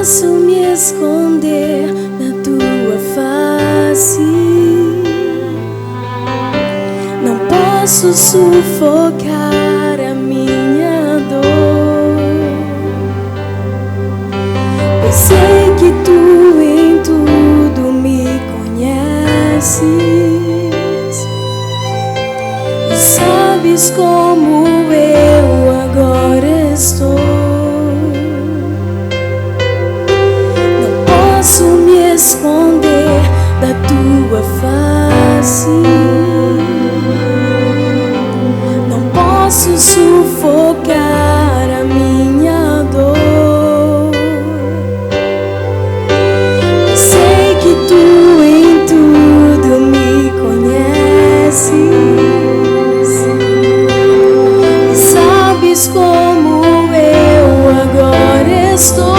posso me esconder na tua face, não posso sufocar a minha dor, pois sei que tu em tudo me conheces e sabes como eu agora estou. Posso me esconder da tua face, não posso sufocar a minha dor. Eu sei que tu em tudo me conheces e sabes como eu agora estou.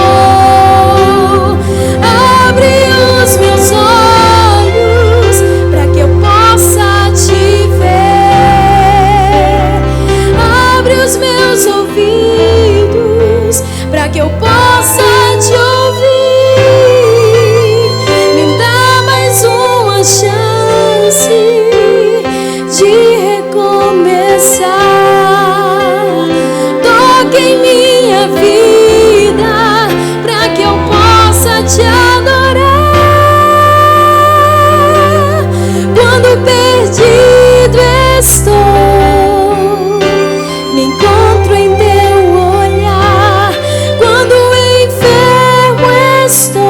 Para que eu possa te ouvir, me dá mais uma chance de recomeçar. Toque em minha vida, para que eu possa te adorar. Quando perdido estou, me encontro em teu olhar. Quando enfermo estou,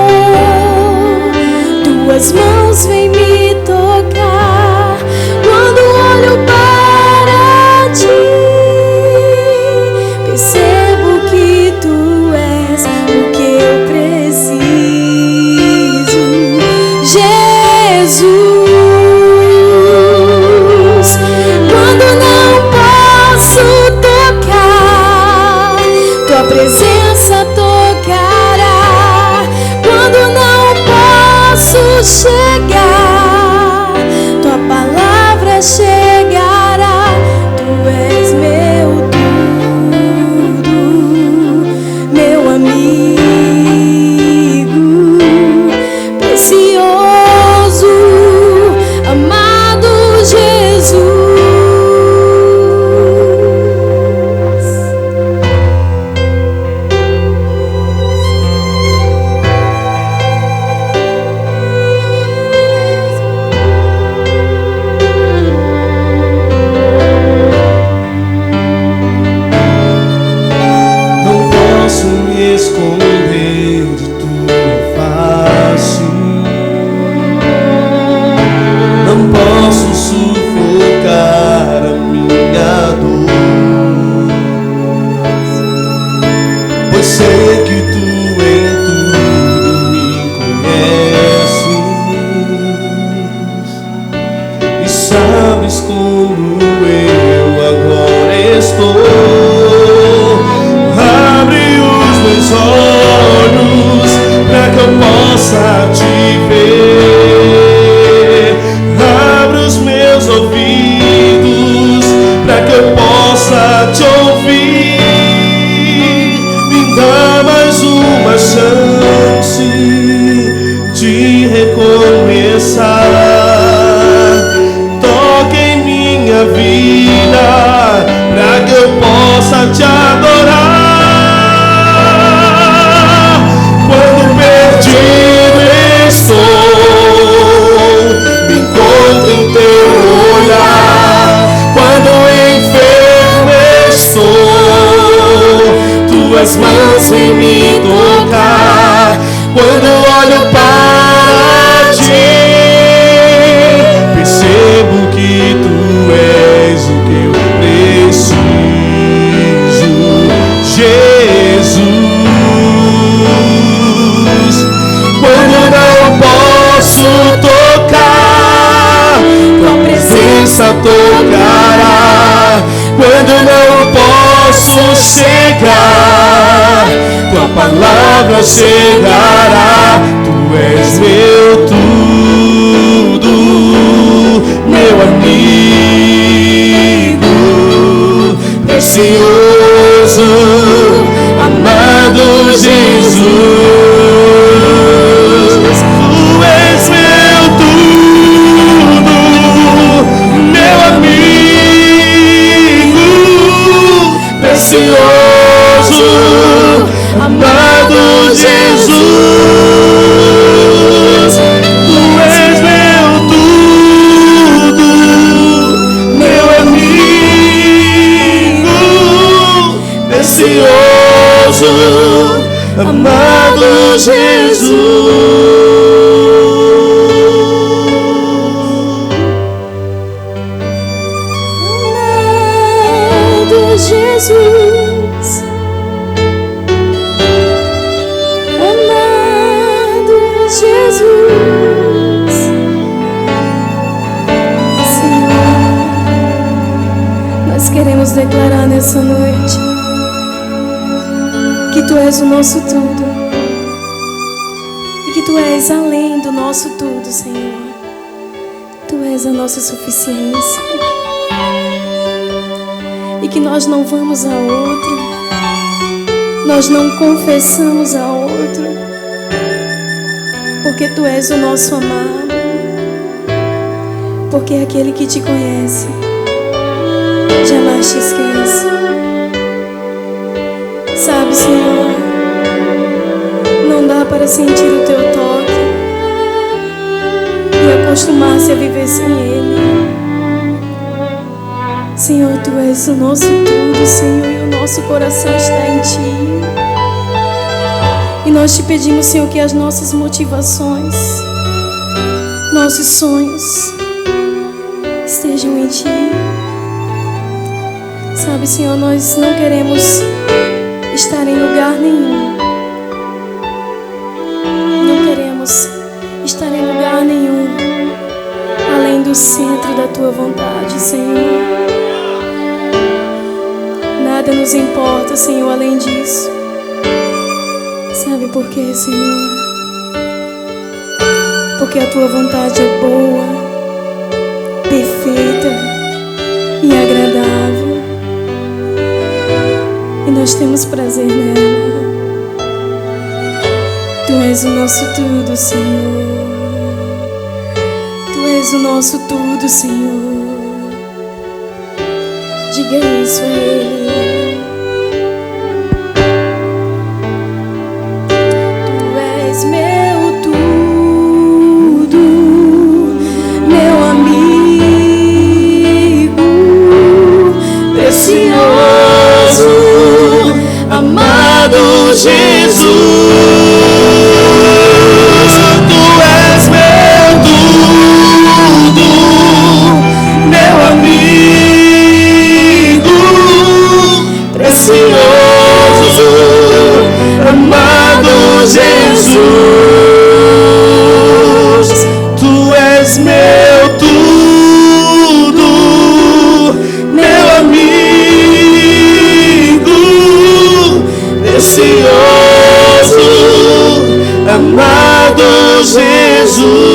tuas mãos vêm me tocar. Quando olho para ti, percebo que tu és o que eu preciso. Jesus, quando não posso tocar, tua presença tocará. Quando não posso chegar, tua palavra chegará. Tu és meu tudo, meu amigo, precioso, amado Jesus. Esconder de tua face, não posso sufocar a minha dor, pois sei que tu em tudo me conheces e sabes como eu agora estou. Olhos para que eu possa te ver, abre os meus ouvidos para que eu possa te ouvir, me dá mais uma chance de recomeçar. Toque em minha vida para que eu possa te adorar. Me encontro em teu olhar. Quando enfermo estou, tuas mãos vêm me tocar. Quando olho para ti, percebo que tu és o que eu preciso. Jesus, quando não posso tocar, tua presença tocará. Quando não posso chegar, tua palavra chegará. Tu és meu tudo, meu amigo, precioso, amado Jesus. amado Jesus. Jesus, amado Jesus, Senhor, nós queremos declarar nessa noite que Tu és o nosso tudo e que Tu és além do nosso tudo, Senhor. Tu és a nossa suficiência. E que nós não vamos a outro, nós não confessamos a outro, porque Tu és o nosso amado, porque aquele que Te conhece jamais Te esquece. Sabe, Senhor, não dá para sentir o Teu toque e acostumar-se a viver sem Ele. Senhor, Tu és o nosso tudo, Senhor, e o nosso coração está em Ti. E nós Te pedimos, Senhor, que as nossas motivações, nossos sonhos estejam em Ti. Sabe, Senhor, nós não queremos estar em lugar nenhum. Não queremos estar em lugar nenhum além do centro da Tua vontade, Senhor. Nada nos importa, Senhor, além disso. Sabe por quê, Senhor? Porque a Tua vontade é boa, perfeita e agradável. E nós temos prazer nela. Tu és o nosso tudo, Senhor. Tu és o nosso tudo, Senhor. Diga isso a Ele. Tu és meu tudo, meu amigo, precioso, amado Jesus. Tu és meu tudo, meu amigo, precioso, amado Jesus. Tu és meu tudo, meu amigo, precioso, amado Jesus.